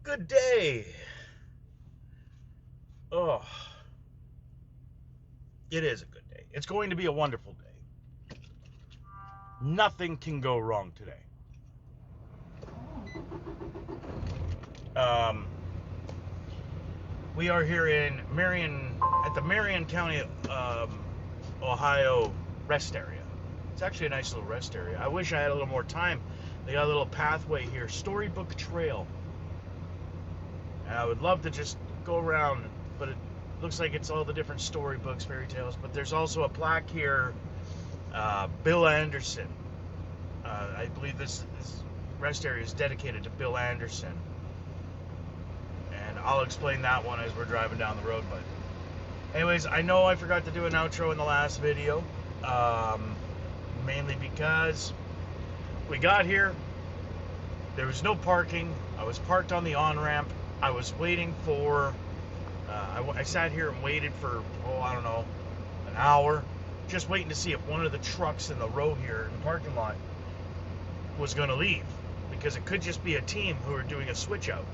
Good day. Oh, it is a good day. It's going to be a wonderful day. Nothing can go wrong today. Um, we are here in at the Marion County, Ohio rest area. It's actually a nice little rest area. I wish I had a little more time. They got a little pathway here, Storybook Trail. And I would love to just go around, but it looks like it's all the different storybooks, fairy tales. But there's also a plaque here, Bill Anderson. I believe this rest area is dedicated to Bill Anderson. And I'll explain that one as we're driving down the road. But anyways, I know I forgot to do an outro in the last video. Mainly because we got here. There was no parking. I was parked on the on-ramp. I was waiting for... I sat here and waited for, I don't know, an hour. Just waiting to see if one of the trucks in the row here in the parking lot was going to leave. Because it could just be a team who are doing a switch out.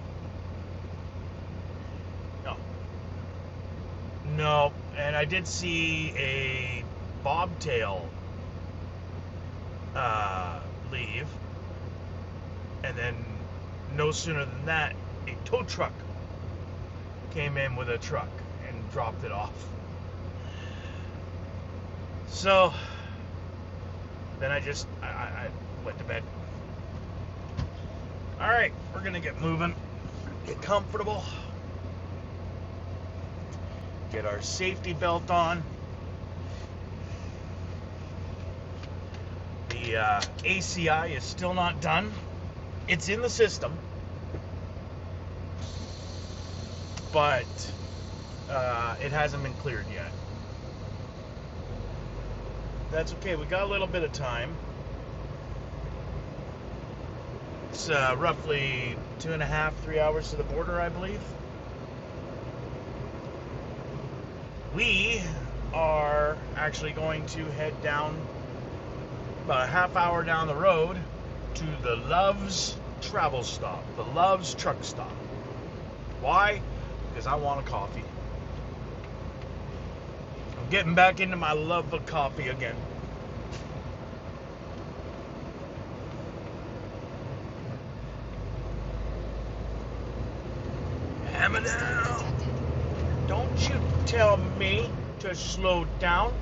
No. And I did see a bobtail leave. And then no sooner than that, a tow truck came in with a truck and dropped it off. So then I went to bed. All right, we're gonna get moving, get comfortable, get our safety belt on. The ACI is still not done. It's in the system, but it hasn't been cleared yet. That's okay, we got a little bit of time. It's roughly 2.5, 3 hours to the border, I believe. We are actually going to head down about a half hour down the road to the Love's travel stop, the Love's truck stop. Why? Because I want a coffee. I'm getting back into my love of coffee again. Hammer down. Don't you tell me to slow down.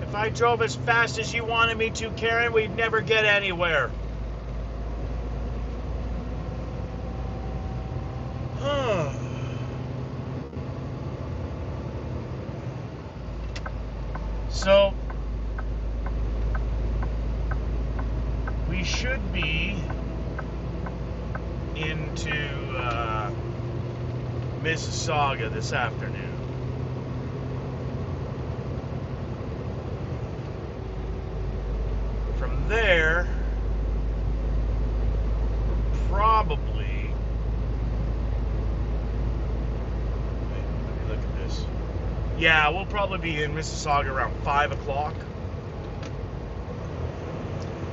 If I drove as fast as you wanted me to, Karen, we'd never get anywhere. So, we should be into Mississauga this afternoon. From there, probably... Let me look at this. Yeah, we'll probably be in Mississauga around 5 o'clock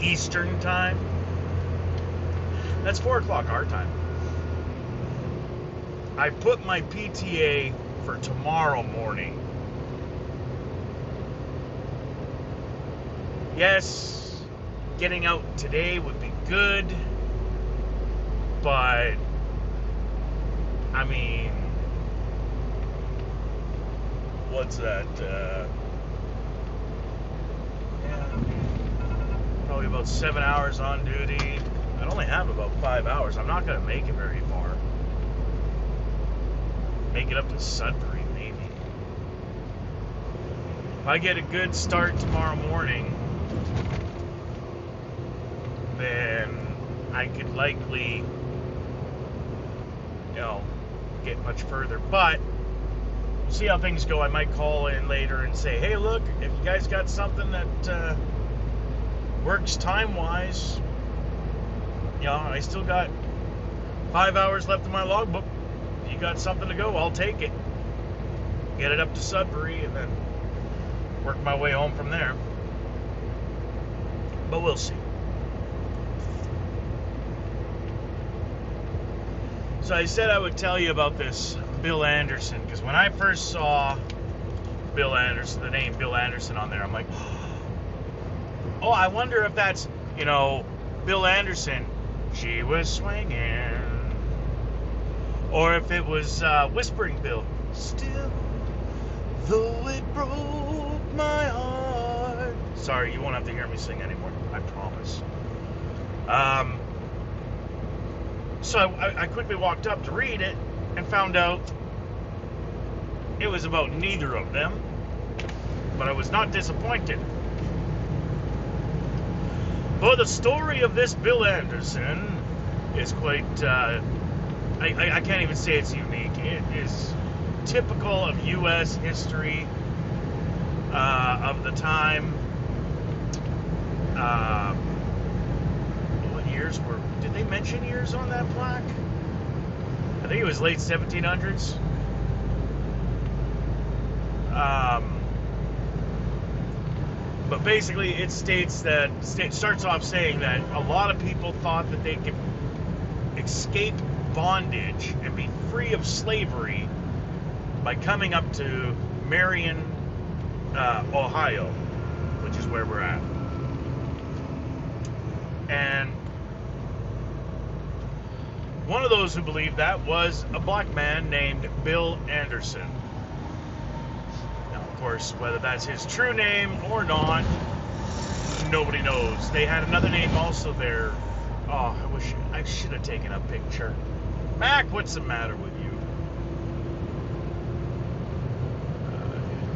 Eastern time. That's 4 o'clock our time. I put my PTA for tomorrow morning. Yes, getting out today would be good, but I mean, what's that? Probably about 7 hours on duty. I only have about 5 hours. I'm not going to make it very far. Make it up to Sudbury, maybe. If I get a good start tomorrow morning, then I could likely, get much further. But we'll see how things go. I might call in later and say, hey, look, if you guys got something that works time-wise, I still got 5 hours left in my logbook. You got something to go, I'll take it. Get it up to Sudbury and then work my way home from there. But we'll see. So I said I would tell you about this Bill Anderson, because when I first saw Bill Anderson, the name Bill Anderson on there, I'm like, oh, I wonder if that's, Bill Anderson, she was swinging. Or if it was Whispering Bill, still, though it broke my heart. Sorry, you won't have to hear me sing anymore, I promise. So I quickly walked up to read it and found out it was about neither of them, but I was not disappointed. But the story of this Bill Anderson is quite, I can't even say it's unique. It is typical of U.S. history of the time. What years were... Did they mention years on that plaque? I think it was late 1700s. But basically it starts off saying that a lot of people thought that they could escape bondage and be free of slavery by coming up to Marion, Ohio, which is where we're at. And one of those who believed that was a black man named Bill Anderson. Now, of course, whether that's his true name or not, nobody knows. They had another name also there. Oh, I wish I should have taken a picture. Mac, what's the matter with you?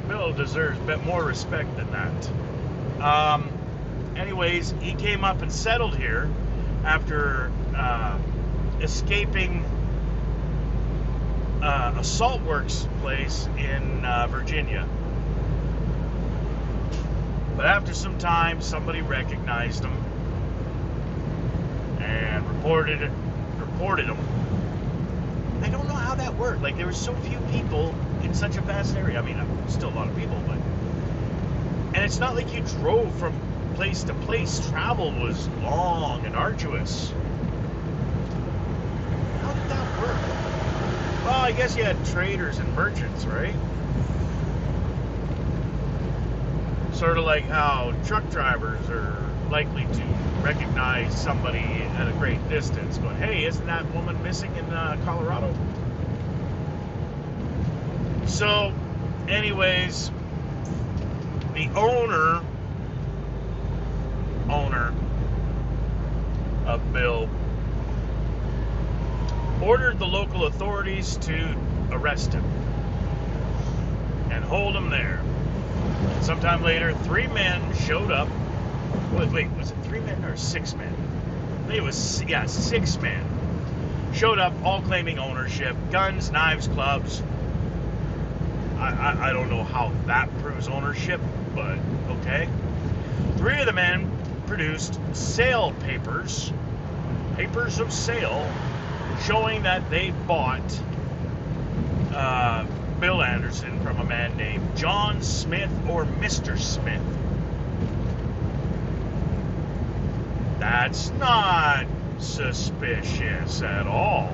Bill deserves a bit more respect than that. Anyways, he came up and settled here after escaping a salt works place in Virginia. But after some time, somebody recognized him and reported him. I don't know how that worked. Like, there were so few people in such a vast area. I mean, still a lot of people, but... And it's not like you drove from place to place. Travel was long and arduous. How did that work? Well, I guess you had traders and merchants, right? Sort of like how truck drivers are likely to recognize somebody at a great distance, going, hey, isn't that woman missing in Colorado? So, anyways, the owner of Bill ordered the local authorities to arrest him and hold him there. And sometime later, 3 men showed up. Wait, was it 3 men or 6 men? I think it was, 6 men showed up, all claiming ownership. Guns, knives, clubs. I don't know how that proves ownership, but okay. 3 of the men produced sale papers of sale, showing that they bought Bill Anderson from a man named John Smith or Mr. Smith. That's not suspicious at all.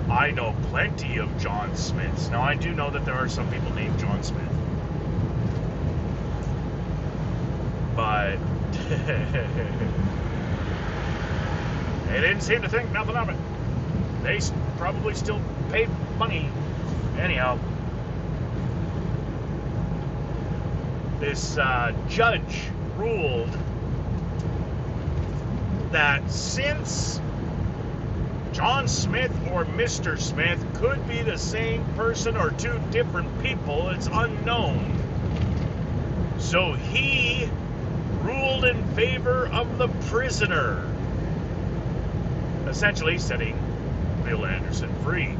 I know plenty of John Smiths. Now, I do know that there are some people named John Smith. But they didn't seem to think nothing of it. They probably still paid money. Anyhow, this judge ruled that since John Smith or Mr. Smith could be the same person or 2 different people, it's unknown. So he ruled in favor of the prisoner, essentially setting Bill Anderson free.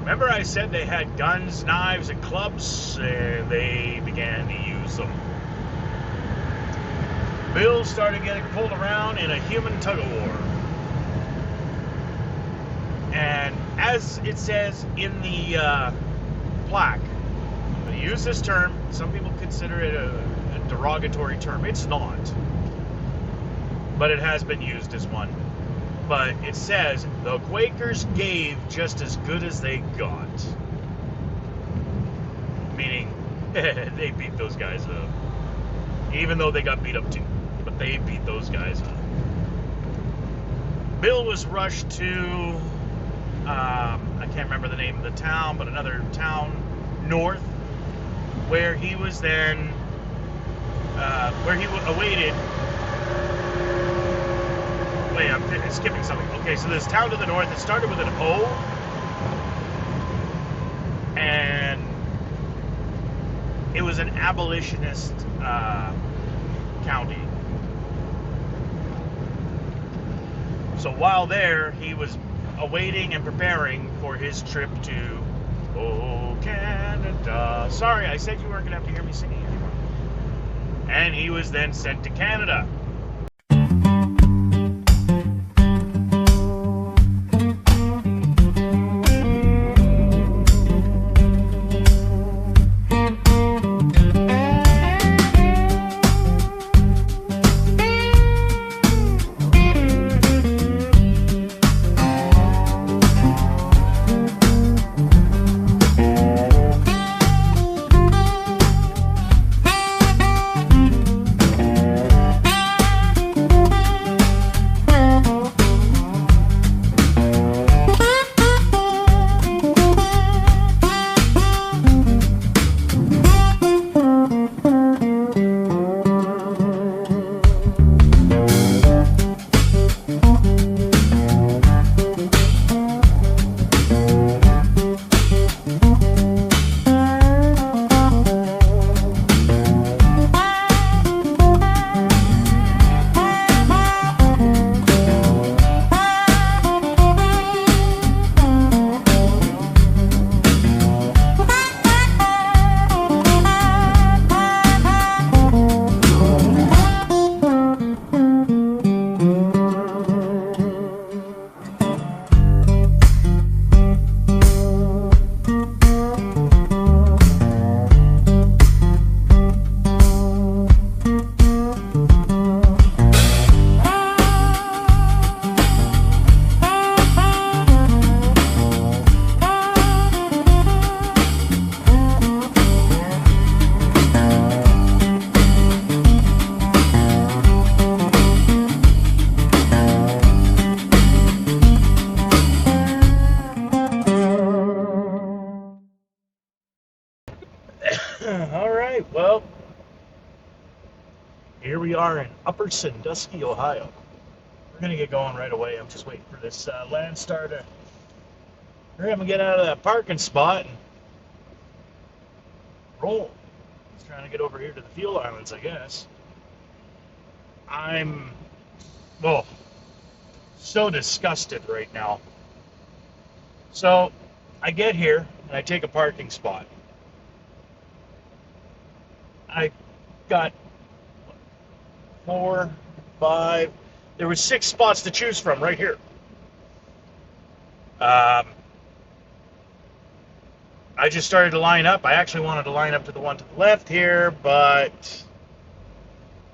Remember I said they had guns, knives, and clubs, and they began to use them. Bill started getting pulled around in a human tug-of-war. And as it says in the plaque, when you use this term, some people consider it a derogatory term. It's not. But it has been used as one. But it says the Quakers gave just as good as they got. Meaning, they beat those guys up. Even though they got beat up too. But they beat those guys up. Bill was rushed to, I can't remember the name of the town, but another town north, where he was then, where he awaited. Wait, I'm skipping something. Okay, so this town to the north, it started with an O, and it was an abolitionist county. So while there, he was awaiting and preparing for his trip to, oh, Canada. Sorry, I said you weren't going to have to hear me singing anymore. And he was then sent to Canada. All right, well, here we are in Upper Sandusky, Ohio. We're going to get going right away. I'm just waiting for this Landstar to hurry up and get out of that parking spot and roll. He's trying to get over here to the fuel islands, I guess. I'm, oh, so disgusted right now. So I get here and I take a parking spot. I got 4, 5. There were 6 spots to choose from right here. I just started to line up. I actually wanted to line up to the one to the left here, but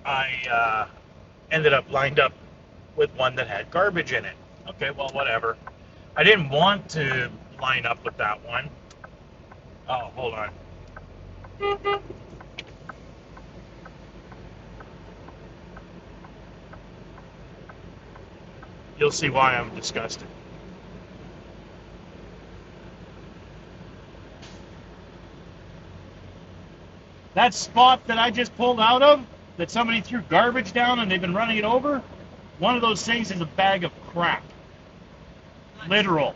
I ended up lined up with one that had garbage in it. Okay, well, whatever. I didn't want to line up with that one. Oh, hold on. You'll see why I'm disgusted. That spot that I just pulled out of, that somebody threw garbage down and they've been running it over, one of those things is a bag of crap. Literal.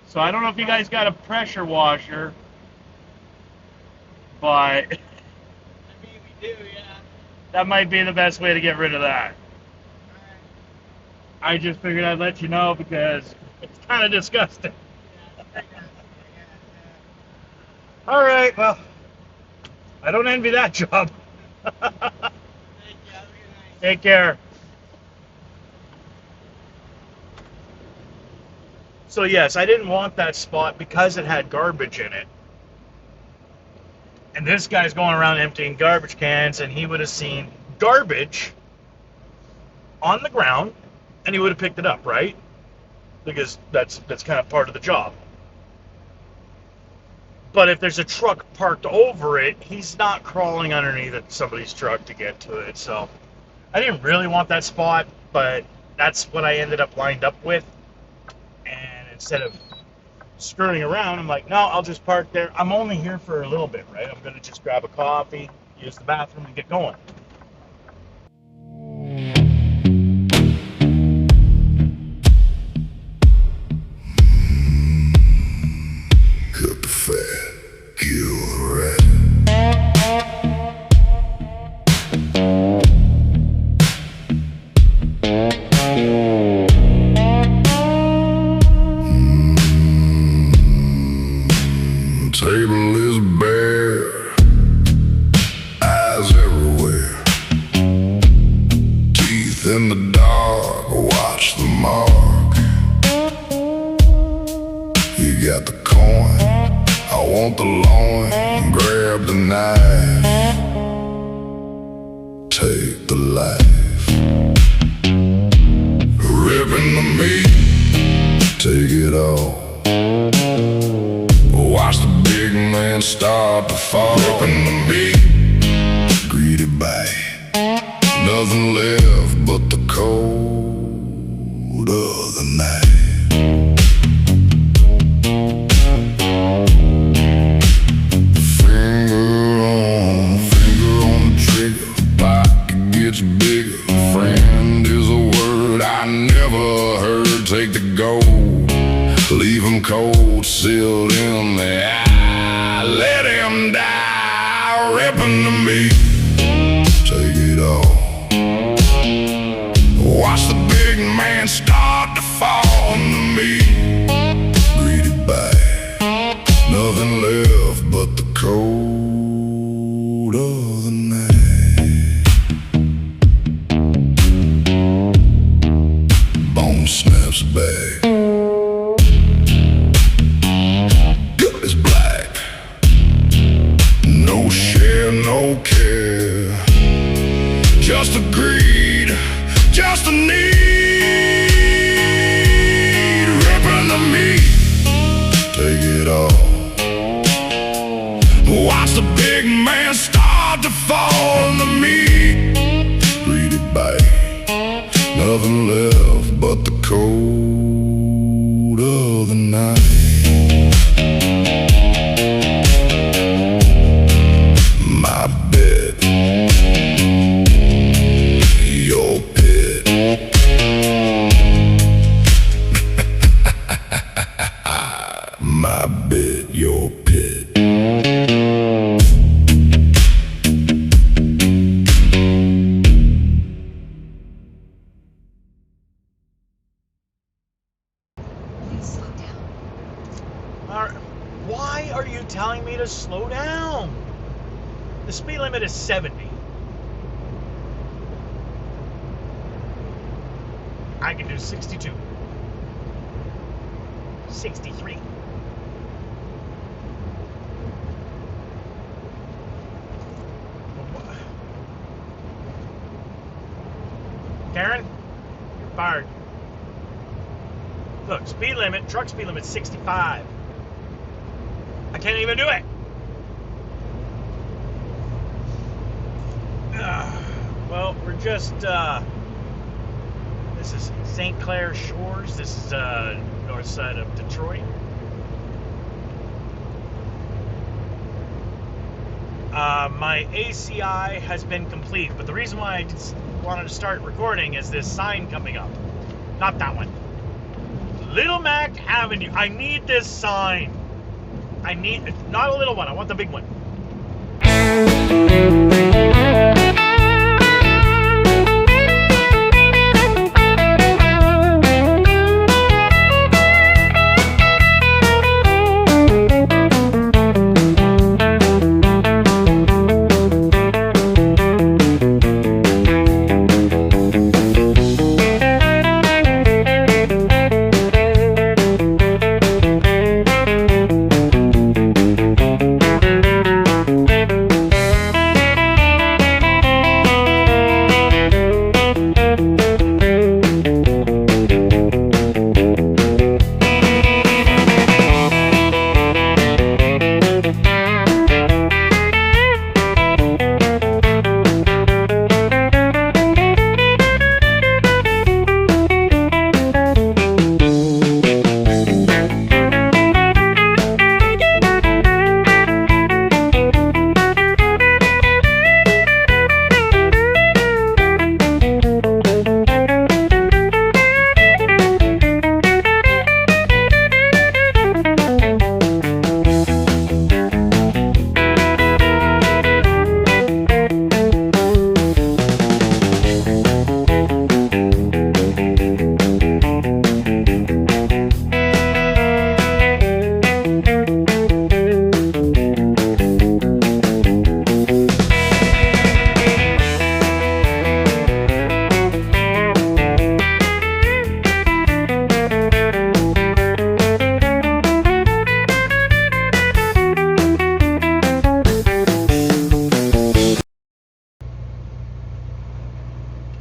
So I don't know if you guys got a pressure washer, but I mean, we do, yeah. That might be the best way to get rid of that. I just figured I'd let you know because it's kind of disgusting. All right, well, I don't envy that job. Take care. So yes, I didn't want that spot because it had garbage in it. And this guy's going around emptying garbage cans, and he would have seen garbage on the ground and he would have picked it up, right? Because that's kind of part of the job. But if there's a truck parked over it, he's not crawling underneath somebody's truck to get to it. So I didn't really want that spot, but that's what I ended up lined up with. And instead of screwing around, I'm like, no, I'll just park there. I'm only here for a little bit, right? I'm going to just grab a coffee, use the bathroom, and get going. Cut the fat, kill the rat. Table is bare, eyes everywhere, teeth in the dark, watch the mark. You got the coin, I want the loin, grab the knife, take the life, ripping the meat, take it all. Watch the big man start to fall. Ripping the meat, greedy bite. Nothing left but the cold of the night. Finger on the trigger, pocket gets bigger. Friend is a word I never heard. Take the gold, leave him cold, sealed in the eye. Let him die, ripping the meat, take it all. Watch the big man start to fall on the meat, greedy bite. Nothing left but the cold of the night. Bone snaps back, gut is black. No share, no care, just a greed, just a need. Ripping the meat, take it all. Watch the big man start to fall on the meat, greedy bite. Nothing left but the cold of the night. My bed, your pit. My bed, your pit. Slow down. Why are you telling me to slow down? The speed limit is 70. I can do 62. 63. Karen, you're fired. Look, speed limit, truck speed limit 65. I can't even do it. Well, we're just, this is St. Clair Shores. This is north side of Detroit. My ACI has been complete, but the reason why I just wanted to start recording is this sign coming up. Not that one. Little Mack Avenue. I need this sign. I need, not a little one, I want the big one.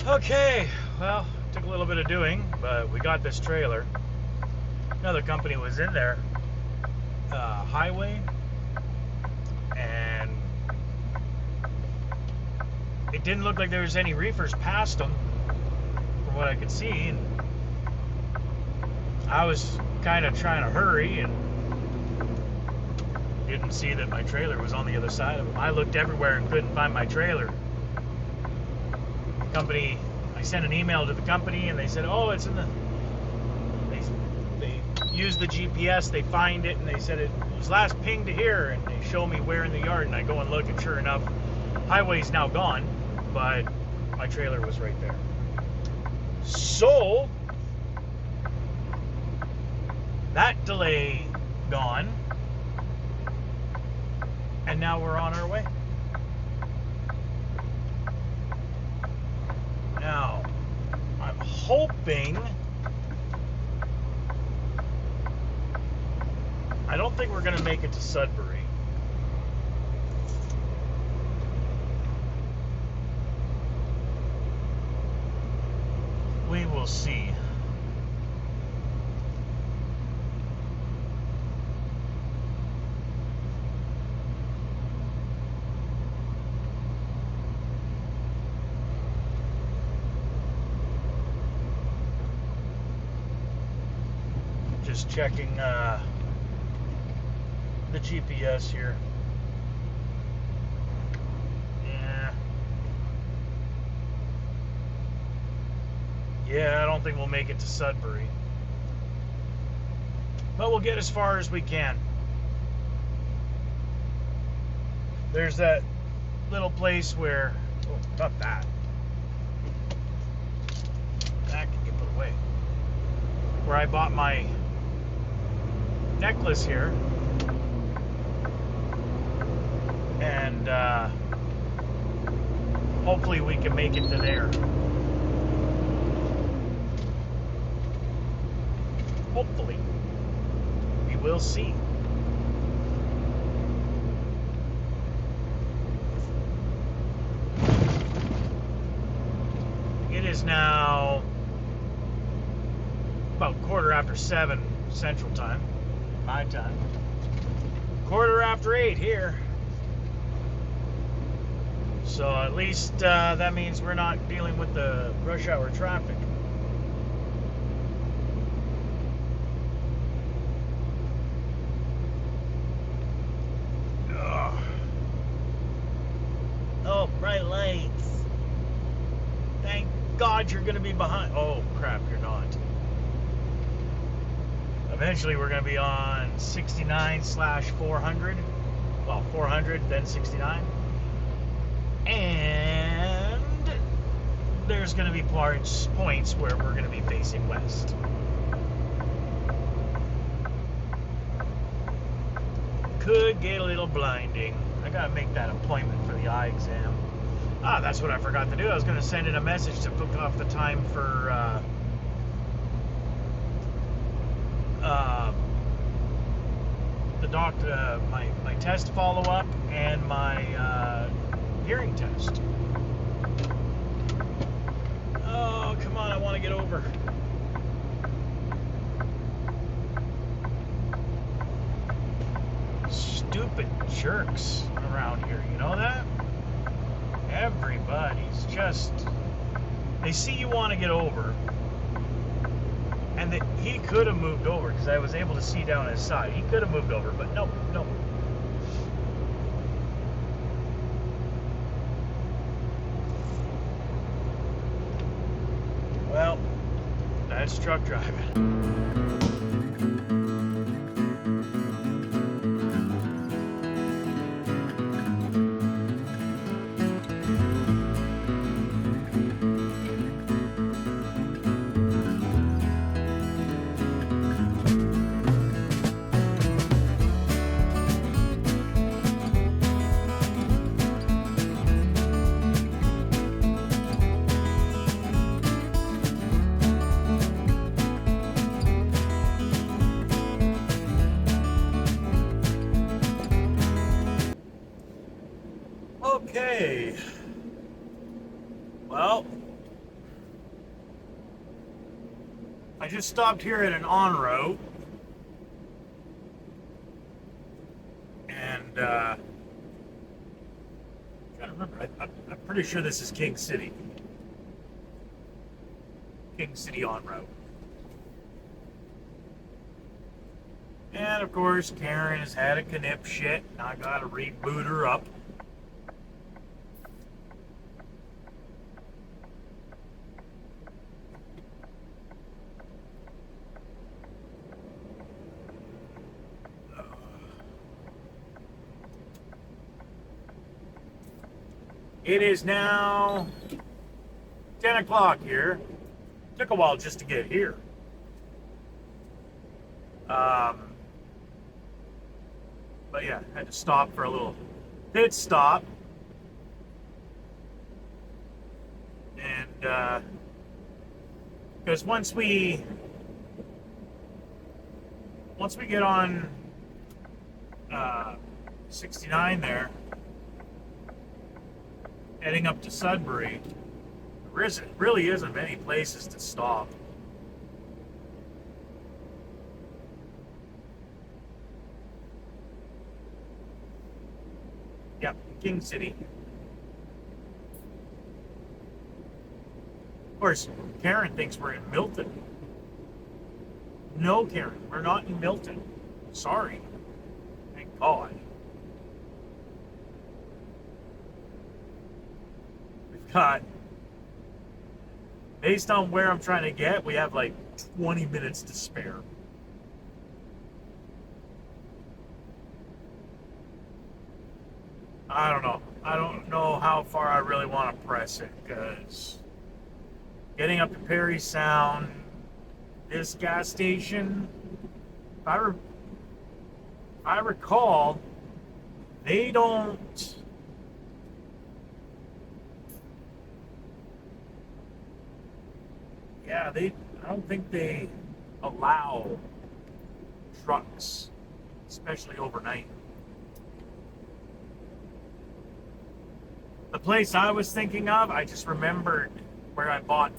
Okay, well, took a little bit of doing, but we got this trailer. Another company was in there, highway, and it didn't look like there was any reefers past them, from what I could see. And I was kind of trying to hurry and didn't see that my trailer was on the other side of them. I looked everywhere and couldn't find my trailer. Company, I sent an email to the company and they said, oh, it's in the, they use the GPS, they find it, and they said it was last pinged to here, and they show me where in the yard, and I go and look, and sure enough, highway's now gone, but my trailer was right there. So that delay gone, and now we're on our way. Now, I'm hoping, I don't think we're going to make it to Sudbury. We will see. Just checking the GPS here. Yeah, I don't think we'll make it to Sudbury. But we'll get as far as we can. There's that little place where, oh, not that. That can get put away. Where I bought my necklace here. And hopefully we can make it to there. Hopefully. We will see. It is now about 7:15 Central Time, my time. 8:15 here. So at least that means we're not dealing with the rush hour traffic. Ugh. Oh, bright lights. Thank God you're going to be behind. Oh, crap, you're not. Eventually we're going to be on 69/400. Well, 400, then 69. And there's going to be points where we're going to be facing west. Could get a little blinding. I got to make that appointment for the eye exam. Ah, that's what I forgot to do. I was going to send in a message to book off the time for the doctor, my test follow-up and my hearing test. Oh, come on, I want to get over. Stupid jerks around here, you know that? Everybody's just, they see you want to get over, and that he could have moved over because I was able to see down his side. He could have moved over, but nope. Well, that's truck driving. Okay. Well, I just stopped here at an on-route. And, I'm trying to remember. I'm pretty sure this is King City. King City on-route. And, of course, Karen has had a knip shit. And I gotta reboot her up. It is now 10 o'clock here. Took a while just to get here. But yeah, had to stop for a little pit stop. And because once we get on 69 there, heading up to Sudbury, there really isn't many places to stop. Yep, King City. Of course, Karen thinks we're in Milton. No, Karen, we're not in Milton. Sorry. Thank God. We've got, based on where I'm trying to get, we have like 20 minutes to spare. I don't know. I don't know how far I really want to press it, because getting up to Perry Sound, this gas station, if I recall, they don't. Yeah, I don't think they allow trucks, especially overnight. The place I was thinking of, I just remembered where I bought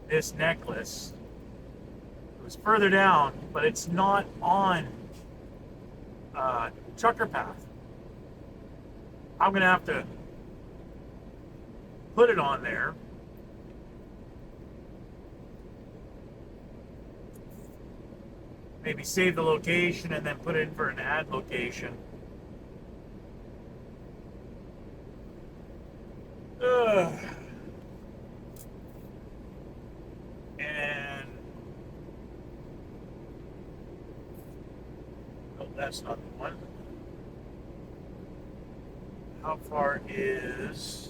this necklace. It was further down, but it's not on Trucker Path. I'm going to have to put it on there. Maybe save the location and then put it in for an ad location. And oh, that's not the one. How far is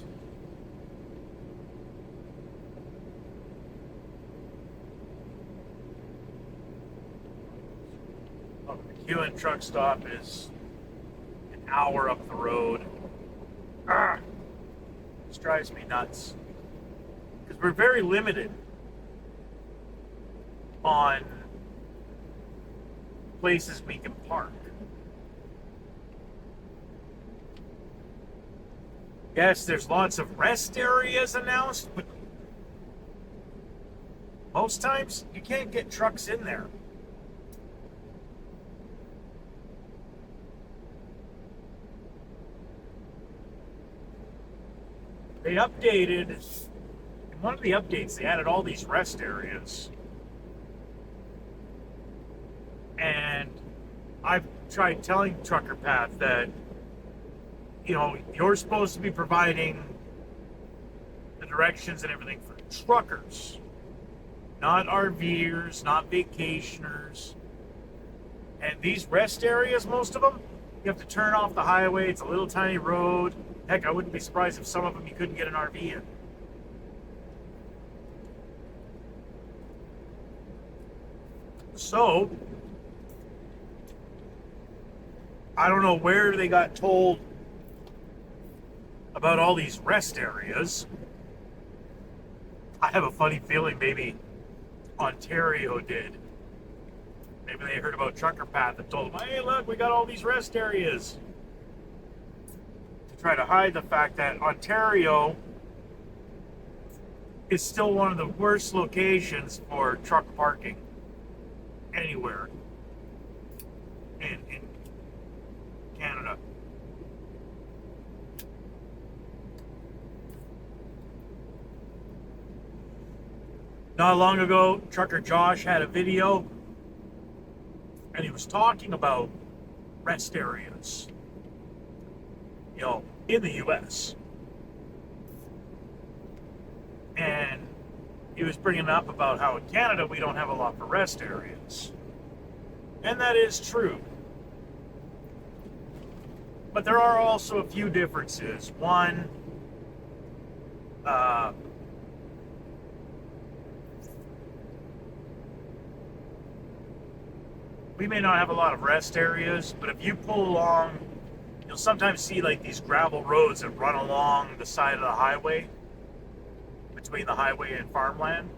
the Hewitt truck stop is an hour up the road. This drives me nuts. Because we're very limited on places we can park. Yes, there's lots of rest areas announced, but most times you can't get trucks in there. They updated, in one of the updates, they added all these rest areas. And I've tried telling Trucker Path that, you know, you're supposed to be providing the directions and everything for truckers, not RVers, not vacationers. And these rest areas, most of them, you have to turn off the highway. It's a little tiny road. Heck, I wouldn't be surprised if some of them you couldn't get an RV in. So, I don't know where they got told about all these rest areas. I have a funny feeling maybe Ontario did. Maybe they heard about Trucker Path and told them, hey, look, we got all these rest areas. To try to hide the fact that Ontario is still one of the worst locations for truck parking anywhere in Canada. Not long ago, Trucker Josh had a video, and he was talking about rest areas, in the U.S. And he was bringing up about how in Canada we don't have a lot for rest areas. And that is true. But there are also a few differences. One, we may not have a lot of rest areas, but if you pull along, you'll sometimes see like these gravel roads that run along the side of the highway, between the highway and farmland.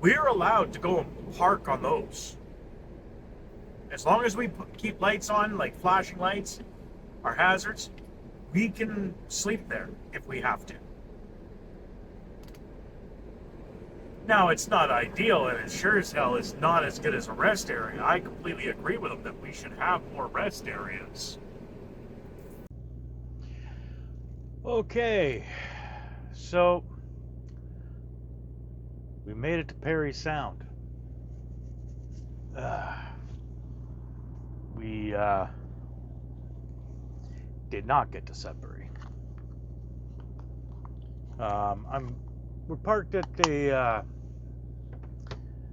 We're allowed to go and park on those. As long as we keep lights on, like flashing lights, our hazards, we can sleep there if we have to. Now, it's not ideal, and it sure as hell is not as good as a rest area. I completely agree with them that we should have more rest areas. Okay, so we made it to Perry Sound. We did not get to Sudbury. We're parked at a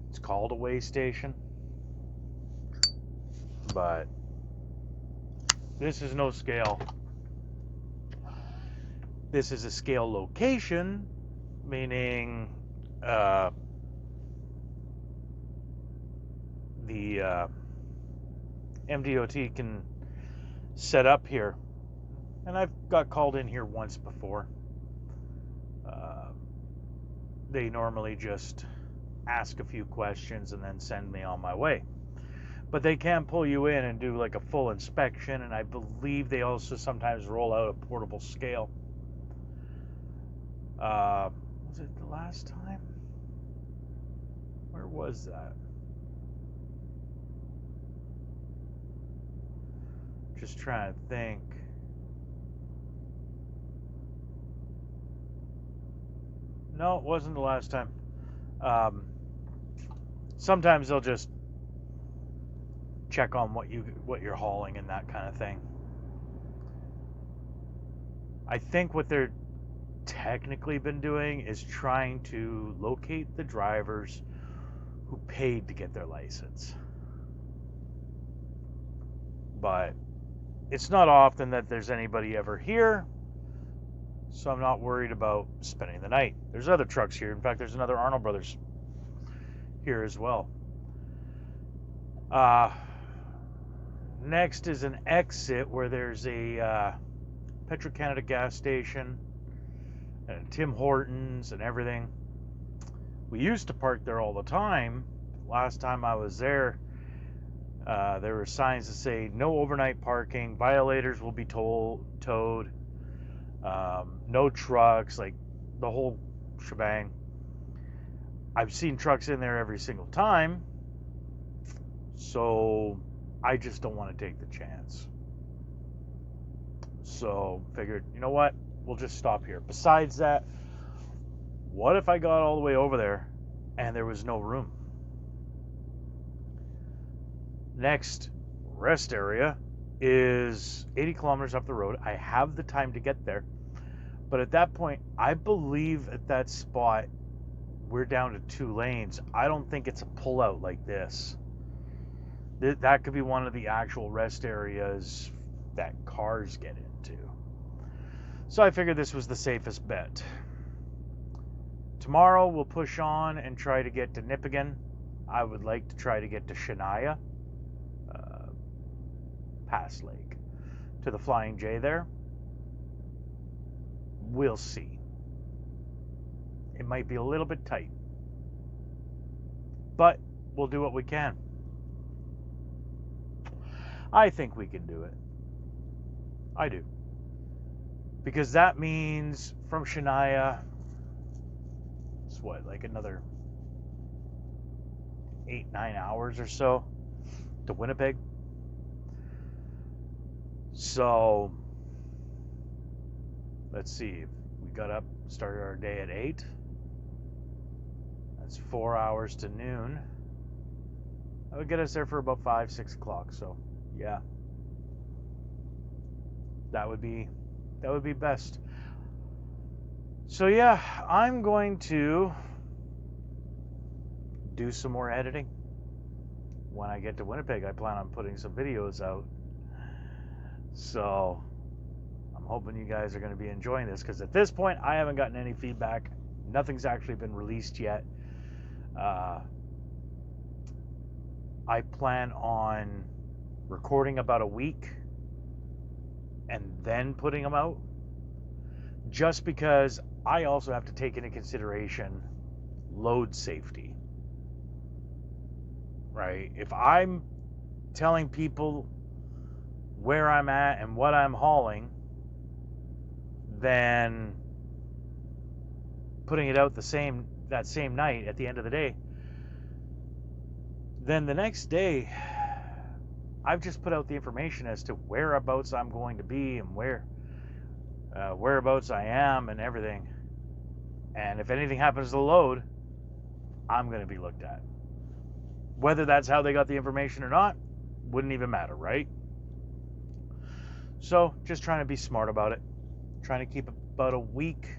it's called a way station, but this is no scale. This is a scale location, meaning the MDOT can set up here. And I've got called in here once before. They normally just ask a few questions and then send me on my way. But they can pull you in and do like a full inspection, and I believe they also sometimes roll out a portable scale. Was it the last time? Where was that? Just trying to think. No, it wasn't the last time. Sometimes they'll just check on what you're hauling and that kind of thing. I think what they're technically been doing is trying to locate the drivers who paid to get their license. But it's not often that there's anybody ever here, so I'm not worried about spending the night. There's other trucks here. In fact, there's another Arnold Brothers here as well. Next is an exit where there's a Petro-Canada gas station and Tim Hortons and everything. We used to park there all the time. Last time I was there, there were signs that say no overnight parking, violators will be towed, no trucks, like the whole shebang. I've seen trucks in there every single time, so I just don't want to take the chance. So figured, you know what, we'll just stop here. Besides that, what if I got all the way over there and there was no room? Next rest area is 80 kilometers up the road. I have the time to get there, but at that point, I believe at that spot we're down to 2 lanes. I don't think it's a pullout like this. That could be one of the actual rest areas that cars get into. So I figured this was the safest bet. Tomorrow we'll push on and try to get to Nipigon. I would like to try to get to Shania, Pass Lake, to the Flying J there. We'll see. It might be a little bit tight, but we'll do what we can. I think we can do it. I do. Because that means from Shania, it's what, like another 8-9 hours or so to Winnipeg. So let's see, we got up, started our day at 8. That's 4 hours to noon. That would get us there for about 5-6 o'clock. So yeah, that would be best. So yeah, I'm going to do some more editing. When I get to Winnipeg, I plan on putting some videos out. So I'm hoping you guys are going to be enjoying this, because at this point I haven't gotten any feedback. Nothing's actually been released yet. I plan on recording about a week and then putting them out, just because I also have to take into consideration load safety, right? If I'm telling people where I'm at and what I'm hauling, then putting it out that same night at the end of the day, then the next day I've just put out the information as to whereabouts I'm going to be and whereabouts I am and everything. And if anything happens to the load, I'm going to be looked at. Whether that's how they got the information or not, wouldn't even matter, right? So just trying to be smart about it. Trying to keep about a week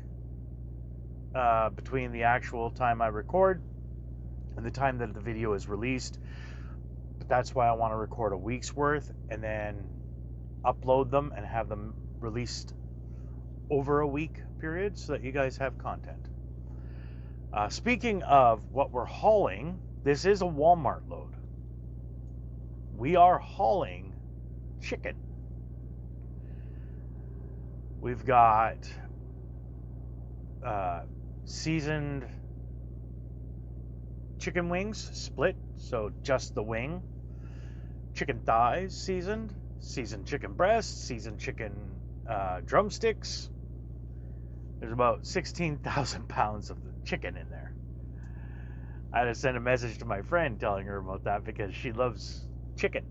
between the actual time I record and the time that the video is released. But that's why I want to record a week's worth and then upload them and have them released over a week period so that you guys have content. Speaking of what we're hauling, this is a Walmart load. We are hauling chicken. We've got seasoned chicken wings, split, so just the wing. Chicken thighs, seasoned chicken breasts, seasoned chicken drumsticks. There's about 16,000 pounds of the chicken in there. I had to send a message to my friend telling her about that because she loves chicken.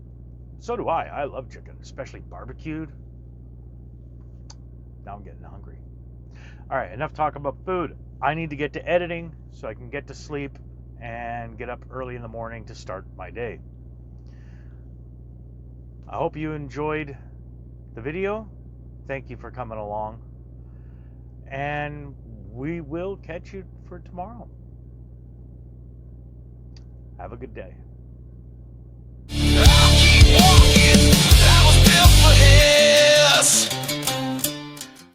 So do I. I love chicken, especially barbecued. Now I'm getting hungry. All right, enough talk about food. I need to get to editing so I can get to sleep and get up early in the morning to start my day. I hope you enjoyed the video. Thank you for coming along. And we will catch you for tomorrow. Have a good day.